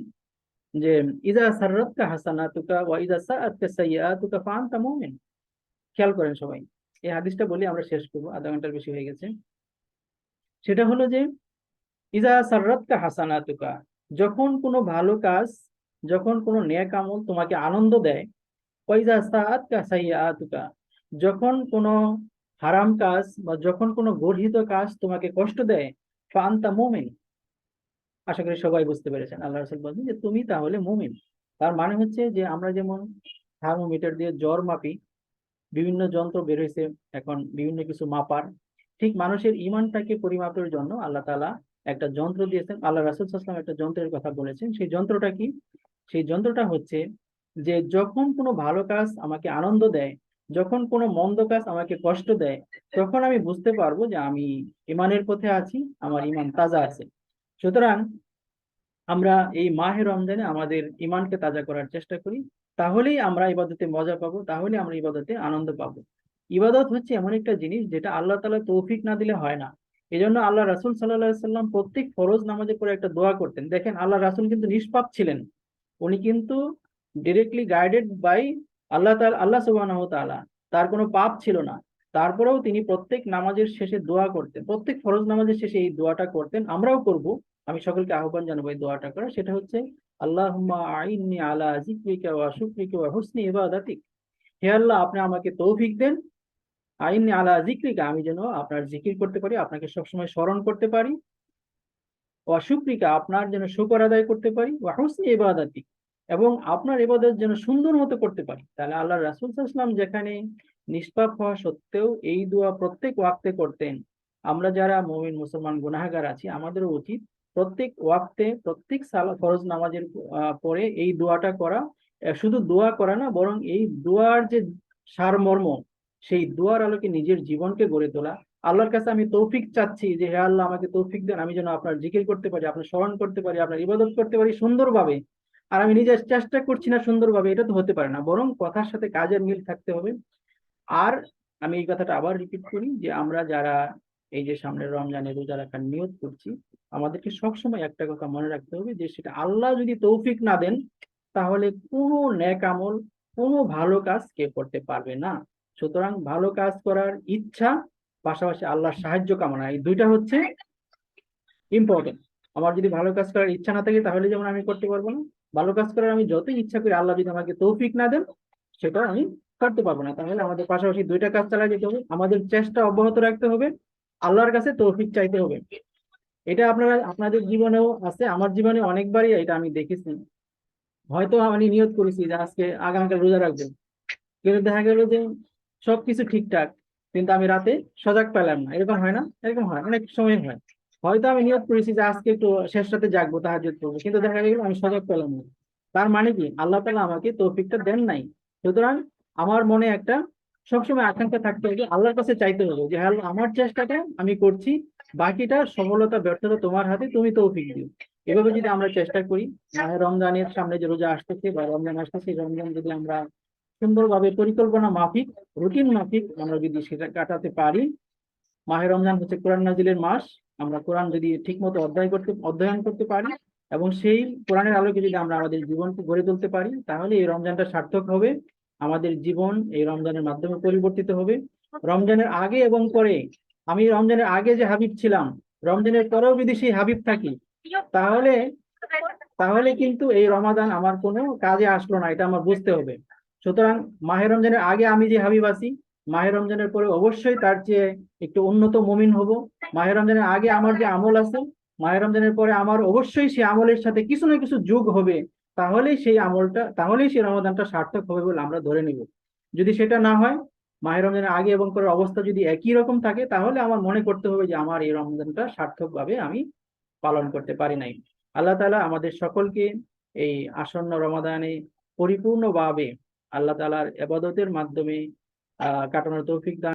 যে ইজা সাররাতকা হাসানাতুকা ওয়া ইজা সাআতকা সাইয়্যাতুকা ফাআনতা মুমিন। খেয়াল করেন সবাই, এই হাদিসটা বলি আমরা শেষ করবো, আধা ঘন্টার বেশি হয়ে গেছে। সেটা হলো যে ইজা সাররাতকা হাসানাতুকা, যখন কোনো ভালো কাজ, যখন কোনো নেক আমল তোমাকে আনন্দ দেয়, ওয়াইজা সাআতকা সাইয়্যাতুকা, যখন কোনো হারাম কাজ বা যখন কোনো গর্হিত কাজ তোমাকে কষ্ট দেয়, ফাআনতা মুমিন। আশা করি সবাই বুঝতে পেরেছেন। আল্লাহ রাসূল বলেন যে তুমি তাহলে মুমিন। তার মানে হচ্ছে যে আমরা যেমন থার্মোমিটার দিয়ে জ্বর মাপি, বিভিন্ন যন্ত্র বের হয়েছে এখন বিভিন্ন কিছু মাপার, ঠিক মানুষের ইমানটাকে পরিমাপের জন্য আল্লাহ তাআলা একটা যন্ত্র দিয়েছেন, আল্লাহ রাসূল সাল্লাল্লাহু আলাইহি ওয়াসাল্লাম একটা যন্ত্রের কথা বলেছেন। সেই যন্ত্রটা কি? সেই যন্ত্রটা হচ্ছে যে যখন কোনো ভালো কাজ আমাকে আনন্দ দেয়, যখন কোনো মন্দ কাজ আমাকে কষ্ট দেয়, তখন আমি বুঝতে পারবো যে আমি ইমানের পথে আছি, আমার ইমান তাজা আছে। সুতরাং আমরা এই মাহে রমজানে আমাদের ইমানকে তাজা করার চেষ্টা করি, তাহলেই আমরা ইবাদতে মজা পাবো, তাহলে আমরা ইবাদতে আনন্দ পাবো। ইবাদত হচ্ছে এমন একটা জিনিস যেটা আল্লাহ তাআলা তৌফিক না দিলে হয় না। এই জন্য আল্লাহ রাসূল সাল্লাল্লাহু আলাইহি সাল্লাম প্রত্যেক ফরজ নামাজের পরে একটা দোয়া করতেন। দেখেন, আল্লাহ রাসূল কিন্তু নিষ্পাপ ছিলেন, উনি কিন্তু ডিরেক্টলি গাইডেড বাই আল্লাহ সুবহানাহু ওয়া তাআলা, তার কোনো পাপ ছিল না। তারপরেও তিনি প্রত্যেক নামাজের শেষে দোয়া করতেন, প্রত্যেক ফরজ নামাজের শেষে এই দোয়াটা করতেন, আমরাও করব। আমি সকলকে আহ্বান জানাবো এই দোয়াটা করা। সেটা হচ্ছে আল্লাহুম্মা আইন্নি আলা যিকরিকা ওয়া শুকরিকা ওয়া হুসনি ইবাদাতিক। হে আল্লাহ, আপনি আমাকে তৌফিক দেন। আইন্নি আলা যিকরিকা, আমি যেন আপনার জিকির করতে পারি, আপনাকে সবসময় স্মরণ করতে পারি। ওয়া শুকরিকা, আপনার যেন শুকর আদায় করতে পারি। ওয়া হুসনি ইবাদাতিক, এবং আপনার ইবাদত যেন সুন্দর মতো করতে পারি। তাহলে আল্লাহ রাসূল সাল্লাল্লাহু আলাইহি ওয়াসাল্লাম যেখানে নিষ্পাপ হওয়া সত্ত্বেও এই দোয়া প্রত্যেক ওয়াক্তে করতেন, আমরা যারা মুমিন মুসলমান গুনাহগার আছি, আমাদেরও উচিত প্রত্যেক ওয়াক্তে, প্রত্যেক ফরজ নামাজের পরে এই দোয়াটা করা। শুধু দোয়া করা না, বরং এই দোয়ার যে সারমর্ম, সেই দোয়ার আলোকে নিজের জীবনকে গড়ে তোলা। আল্লাহর কাছে আমি তৌফিক চাচ্ছি যে হে আল্লাহ, আমাকে তৌফিক দেন, আমি যেন আপনার জিকির করতে পারি, আপনার স্মরণ করতে পারি, আপনার ইবাদত করতে পারি সুন্দরভাবে। আর আমি নিজে চেষ্টা করছি না সুন্দরভাবে, এটা তো হতে পারে না, বরং কথার সাথে কাজের মিল থাকতে হবে। আর আমি এই কথাটা আবার রিপিট করি যে আমরা যারা এই যে সামনের রমজানে রোজা রাখার নিয়ত করছি, আমাদেরকে সবসময় একটা কথা মনে রাখতে হবে যে সেটা আল্লাহ যদি তৌফিক না দেন, তাহলে কোনো নেক আমল, কোনো ভালো কাজ কেউ করতে পারবে না। সুতরাং ভালো কাজ করার ইচ্ছা, পাশাপাশি আল্লাহর সাহায্য কামনা, এই দুইটা হচ্ছে ইম্পর্টেন্ট। আমার যদি ভালো কাজ করার ইচ্ছা না থাকে, তাহলে যেমন আমি করতে পারবো না। ভালো কাজ করার আমি যতই ইচ্ছা করি, আল্লাহ যদি আমাকে তৌফিক না দেন, সেটা আমি করতে পারবো না। তাহলে আমাদের পাশাপাশি দুইটা কাজ চালিয়ে যেতে হবে, আমাদের চেষ্টা অব্যাহত রাখতে হবে, আল্লাহর কাছে তৌফিক চাইতে হবে। এটা আপনারা আপনাদের জীবনেও আছে, আমার জীবনে অনেকবারই এটা আমি দেখেছি। হয়তো আমি নিয়ত করেছি যে আজকে আগামীকাল রোজা রাখবো, কিন্তু দেখা গেল যে সবকিছু ঠিকঠাক, কিন্তু আমি রাতে সজাগ পেলাম না। এরকম হয় না? এরকম হয়, অনেক সময় হয়। হয়তো আমি নিয়ত করেছি যে আজকে একটু শেষ রাতে জাগবো, তাহাজ্জুদ করবো, কিন্তু দেখা গেল আমি সজাগ পেলাম না। তার মানে কি? আল্লাহ তাআলা আমাকে তৌফিকটা দেন নাই। সুতরাং আমার মনে একটা সবসময় আকাঙ্ক্ষা থাকতে হবে, আল্লাহর কাছে চাইতে হবে যে হ্যাঁ, আমার চেষ্টাটা আমি করছি, বাকিটা সফলতা ব্যর্থতা তোমার হাতে, তুমি তৌফিক দিও। এভাবে যদি আমরা চেষ্টা করি, মাহে রমজানের সামনে যে রোজা আসতেছে বা রমজান আসতেছে, রমজান যদি আমরা সুন্দরভাবে পরিকল্পনা মাফিক, রুটিন মাফিক আমরা যদি সেটা কাটাতে পারি। মাহে রমজান হচ্ছে কোরআন নাজিলের মাস। আমরা কোরআন যদি ঠিক মতো অধ্যয়ন করতে পারি, এবং সেই কোরআনের আলোকে যদি আমরা আমাদের জীবনকে গড়ে তুলতে পারি, তাহলে এই রমজানটা সার্থক হবে। আমাদের জীবন এই রমজানের মাধ্যমে পরিবর্তিত হবে। রমজানের আগে এবং পরে, আমি রমজানের আগে যে হাবিব ছিলাম, রমজানের পরেও যদি সেই হাবিব থাকি, তাহলে তাহলে কিন্তু এই রমাদান আমার কোনো কাজে আসলো না, এটা আমার বুঝতে হবে। সুতরাং মাহে রমজানের আগে আমি যে হাবিব আছি, মাহে রমজানের পরে অবশ্যই তার চেয়ে একটু উন্নত মুমিন হব। মাহে রমজানের আগে আমার যে আমল আছে, মাহে রমজানের পরে আমার অবশ্যই সেই আমলের সাথে কিছু না কিছু যোগ হবে। তাহলেই সেই রমাদানটা সার্থক হবে বলে আমরা ধরে নিব। যদি সেটা না হয়, মাহে রমজানের আগে এবং পরের অবস্থা যদি একই রকম থাকে, তাহলে আমার মনে করতে হবে যে আমার এই রমজানটা সার্থকভাবে আমি পালন করতে পারি নাই। আল্লাহ তাআলা আমাদের সকলকে এই আসন্ন রমাদানে পরিপূর্ণভাবে আল্লাহ তাআলার ইবাদতের মাধ্যমে কাটানোর তৌফিক দান